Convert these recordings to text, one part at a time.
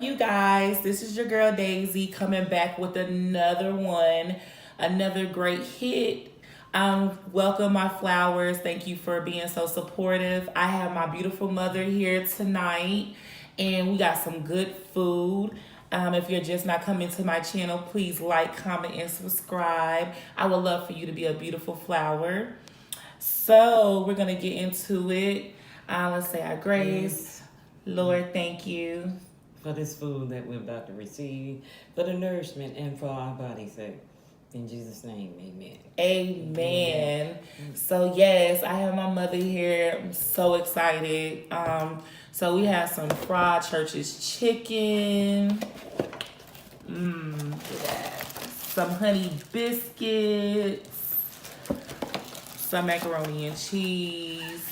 You guys, this is your girl Daisy coming back with another one, another great hit. Welcome my flowers. Thank you for being so supportive. I have my beautiful mother here tonight, and we got some good food. If you're just not coming to my channel, please like, comment, and subscribe. I would love for you to be a beautiful flower. So we're gonna get into it. Let's say our grace. Lord, thank you for this food that we're about to receive, for the nourishment and for our body's sake. In Jesus' name, amen. Amen. So yes, I have my mother here. I'm so excited. So we have some fried church's chicken. Some honey biscuits. Some macaroni and cheese.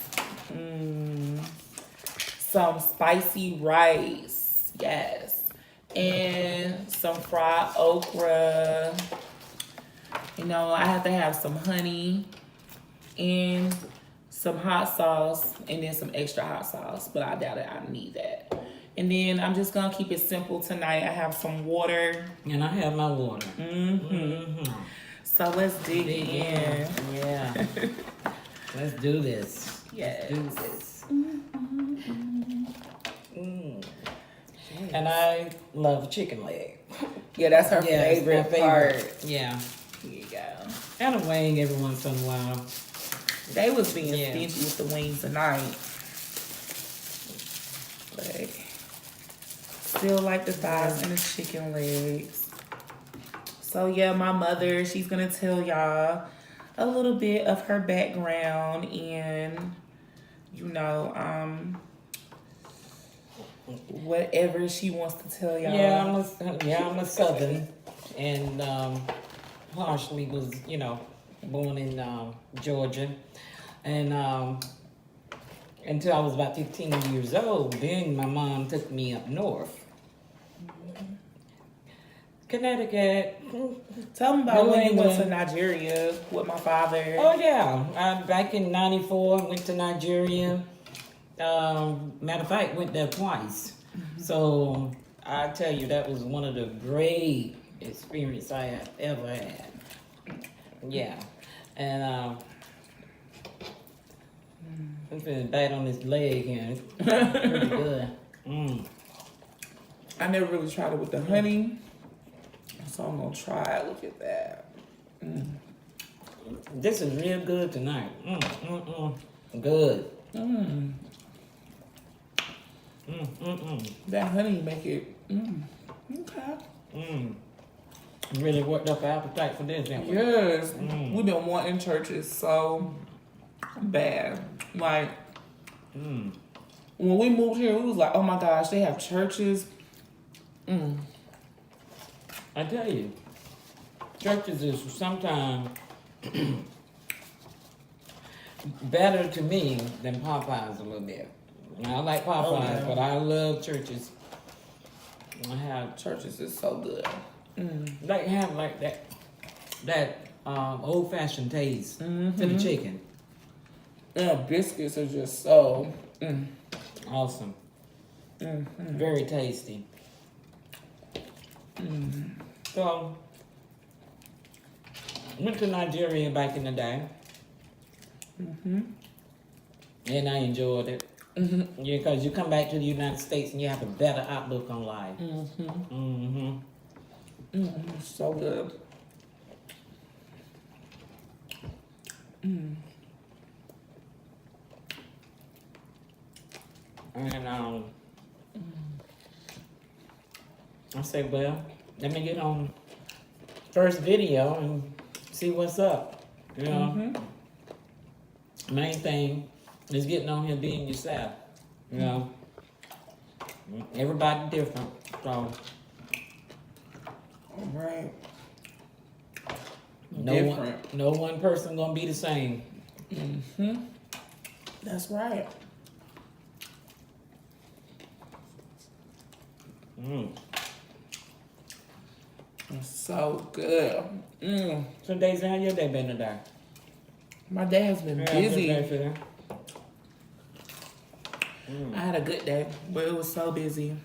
Some spicy rice. Yes. And some fried okra. You know, I have to have some honey and some hot sauce and then some extra hot sauce, but I doubt it. I need that. And then I'm just gonna keep it simple tonight. I have some water. And I have my water. So let's dig in. Yeah. Let's do this. Yes. Do this. And I love chicken leg. Yeah, that's her favorite part. Yeah. Here you go. And a wing every once in a while. They was being stingy with the wings tonight. But still like the thighs and the chicken legs. So yeah, my mother, she's gonna tell y'all a little bit of her background and whatever she wants to tell y'all. Yeah, I'm a Southern, and partially was born in Georgia, and until I was about 15 years old, then my mom took me up north. Connecticut. Tell them about when you went to Nigeria with my father. Oh yeah, back in '94, went to Nigeria. Matter of fact, went there twice. So I tell you, that was one of the great experiences I have ever had. Yeah, and I'm feeling bad on this leg here. It's pretty good. I never really tried it with the honey, so I'm gonna try it. Look at that. This is real good tonight. Good. That honey make it. Okay. Really worked up our appetite for this, didn't we? Yes. We've been wanting churches so bad. Like, when we moved here, we was like, oh my gosh, they have churches. I tell you, churches is sometimes better to me than Popeyes a little bit. I like Popeyes, but I love churches. I have Churches is so good. They have like that old-fashioned taste to the chicken. Yeah, biscuits are just so Awesome. Very tasty. So, went to Nigeria back in the day. And I enjoyed it. Yeah, because you come back to the United States and you have a better outlook on life. So good. And I said, well, let me get on first video and see what's up. You know, main thing is getting on here being yourself. You know, everybody different. So, All right. no one person gonna be the same. That's right. It's so good. So Daisy, how your day been today? My day has been busy. Good day for you. I had a good day, but it was so busy.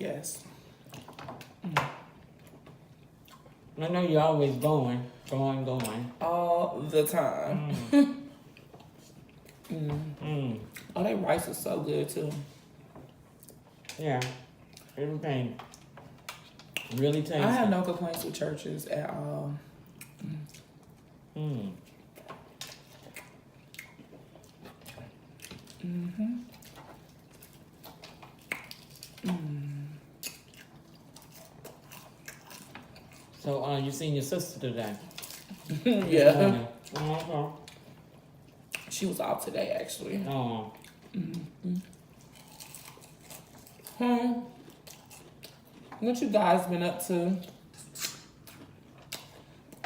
Yes. I know you're always going. All the time. Oh, that rice is so good too. Yeah, everything really tasty. I have no complaints with churches at all. So, you seen your sister today? Yeah. Uh-huh. She was off today, actually. Oh. What you guys been up to?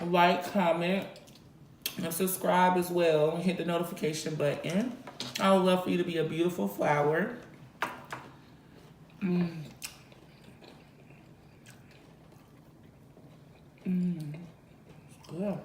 Like, comment, and subscribe as well. And hit the notification button. I would love for you to be a beautiful flower. Yeah.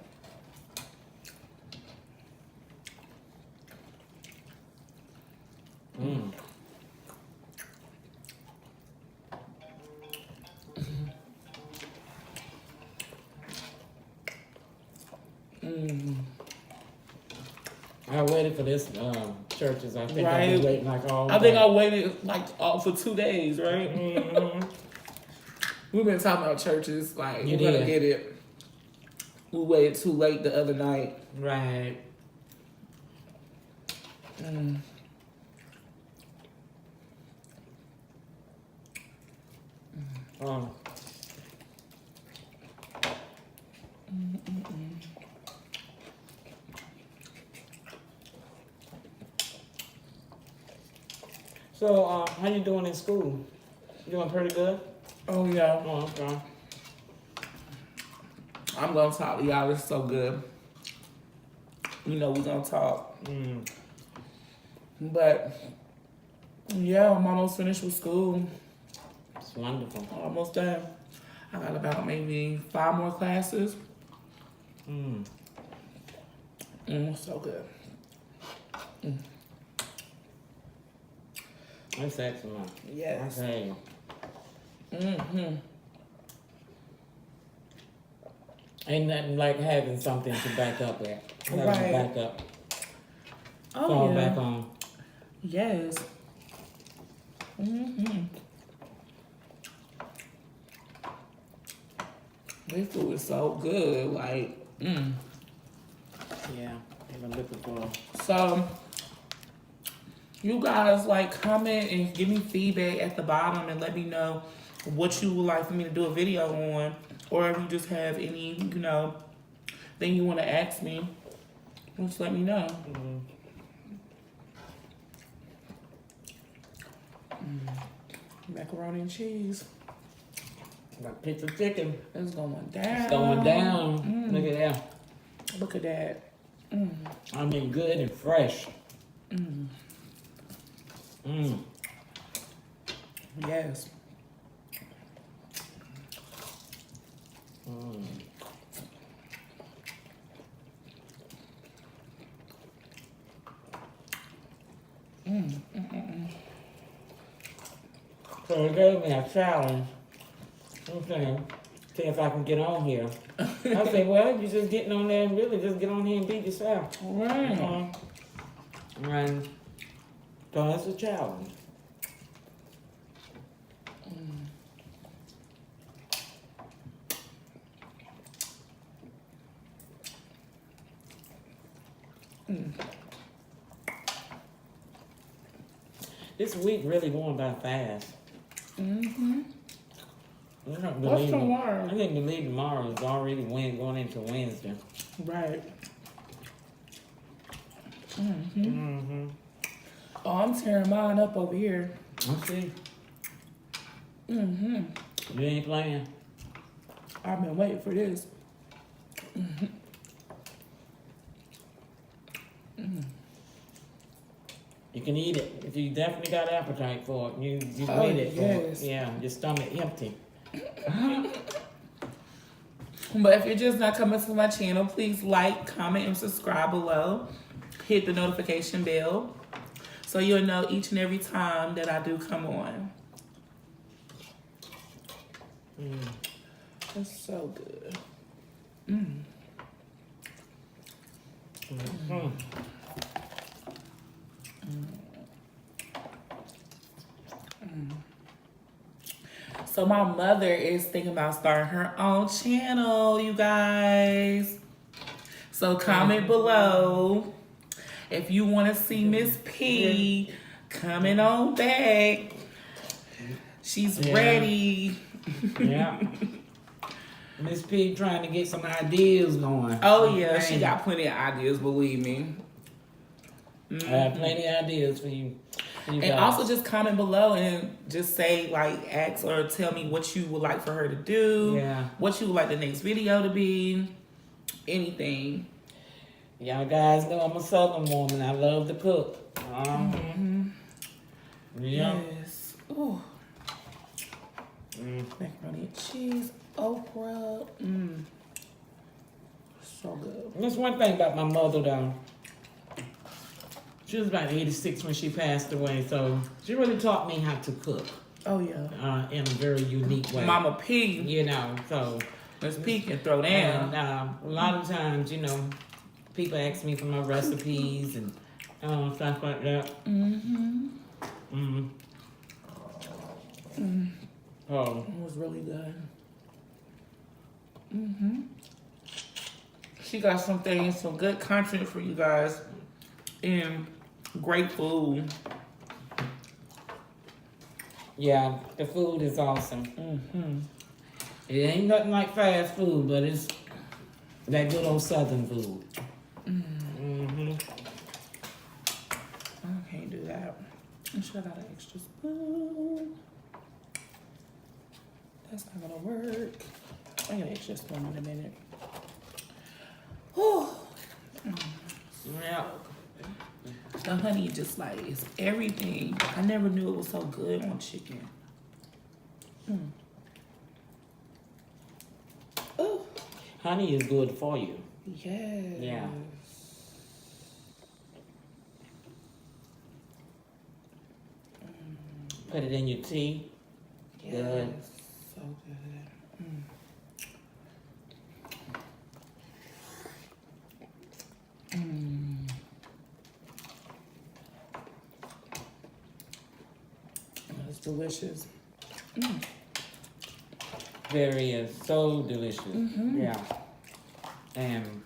I waited for this churches. I think I've Right. been waiting like all I think day. I waited like for 2 days, right? We've been talking about churches, like You we're gonna did. get it. We waited too late the other night. Right. So, how you doing in school? You doing pretty good? Oh yeah. Oh, okay. I'm gonna talk to y'all. It's so good. You know we gonna talk. But yeah, I'm almost finished with school. It's wonderful. Almost done. I got about maybe 5 more classes. So good. That's excellent. Yes. Okay. Ain't nothing like having something to back up at. Having Right. a backup. Oh Fall yeah. back on. Yes. This food is so good. Like, Yeah. I'm looking for. So, you guys like comment and give me feedback at the bottom and let me know what you would like for me to do a video on, or if you just have any, thing you want to ask me. Just let me know. Macaroni and cheese. Got pizza chicken. It's going down. It's going down. Look at that. Look at that. I mean, good and fresh. Yes. So it gave me a challenge. I'm saying, see if I can get on here. I say, well, you just getting on there and really just get on here and beat yourself. Right. And so that's a challenge. This week really going by fast. I can't What's believe tomorrow? I can't believe tomorrow is already going into Wednesday. Right. Oh, I'm tearing mine up over here. I see. You ain't playing. I've been waiting for this. You can eat it. If you definitely got appetite for it, you Oh, eat it. yes. Yeah, your stomach empty. But if you're just not coming to my channel, please like, comment, and subscribe below. Hit the notification bell so you'll know each and every time that I do come on. It's so good. So my mother is thinking about starting her own channel, you guys. So comment below if you want to see Miss P coming on back. She's ready. Yeah. Miss P trying to get some ideas going. Oh yeah, she got plenty of ideas, believe me. I have plenty of ideas for you. And guys. also just comment below and just say, like, ask or tell me what you would like for her to do. Yeah. What you would like the next video to be. Anything. Y'all guys know I'm a Southern woman. I love to cook. Yeah. Yes. Ooh. Macaroni and cheese, okra. So good. There's one thing about my mother, though. She was about 86 when she passed away, so she really taught me how to cook. Oh, yeah. In a very unique way. Mama P. You know, so. Miss P can throw down. And a lot of times, you know, people ask me for my recipes and stuff like that. Oh. It was really good. She got some things, some good content for you guys. And great food. Yeah, the food is awesome. It ain't nothing like fast food, but it's that good old Southern food. I can't do that. I should have got an extra spoon. That's not gonna work. I got an extra spoon in a minute. Whew. Yeah. The honey just like is everything. I never knew it was so good on chicken. Oh, Honey is good for you. yes. Yeah. Put it in your tea. Yes. Good. So good. It's delicious. Very so delicious. Yeah. And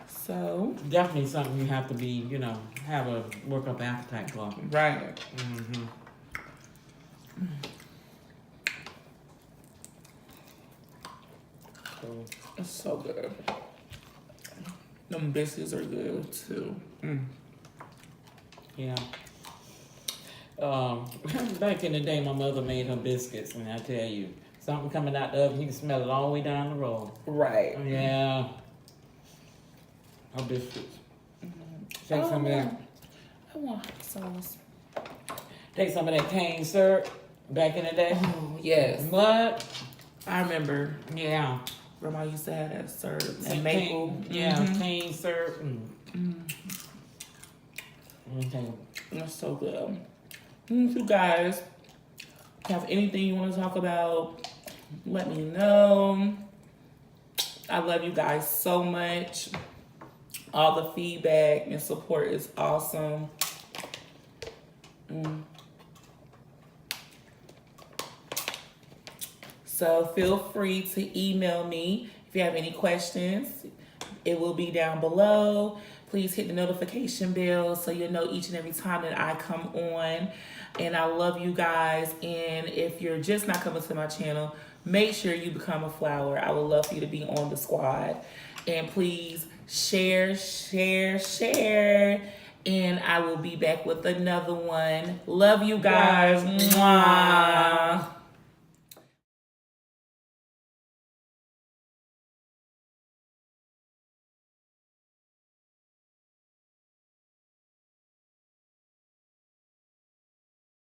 So, definitely something you have to be, you know, have a work up appetite for. right. So, It's so good. Them biscuits are good too. yeah. Back in the day, my mother made her biscuits, and I tell you, something coming out the oven, you can smell it all the way down the road. Right. Yeah. Her biscuits. Take some of that. I want hot sauce. Take some of that cane syrup. Back in the day. Oh, yes. What? I remember Yeah. Grandma used to have that syrup Some and maple. cane- yeah, cane syrup. Okay. That's so good. If you guys have anything you want to talk about, let me know. I love you guys so much. All the feedback and support is awesome. So feel free to email me if you have any questions. It will be down below. Please hit the notification bell so you'll know each and every time that I come on. And I love you guys. And if you're just not coming to my channel, make sure you become a flower. I would love for you to be on the squad. And please share, share, share. And I will be back with another one. Love you guys. Mwah.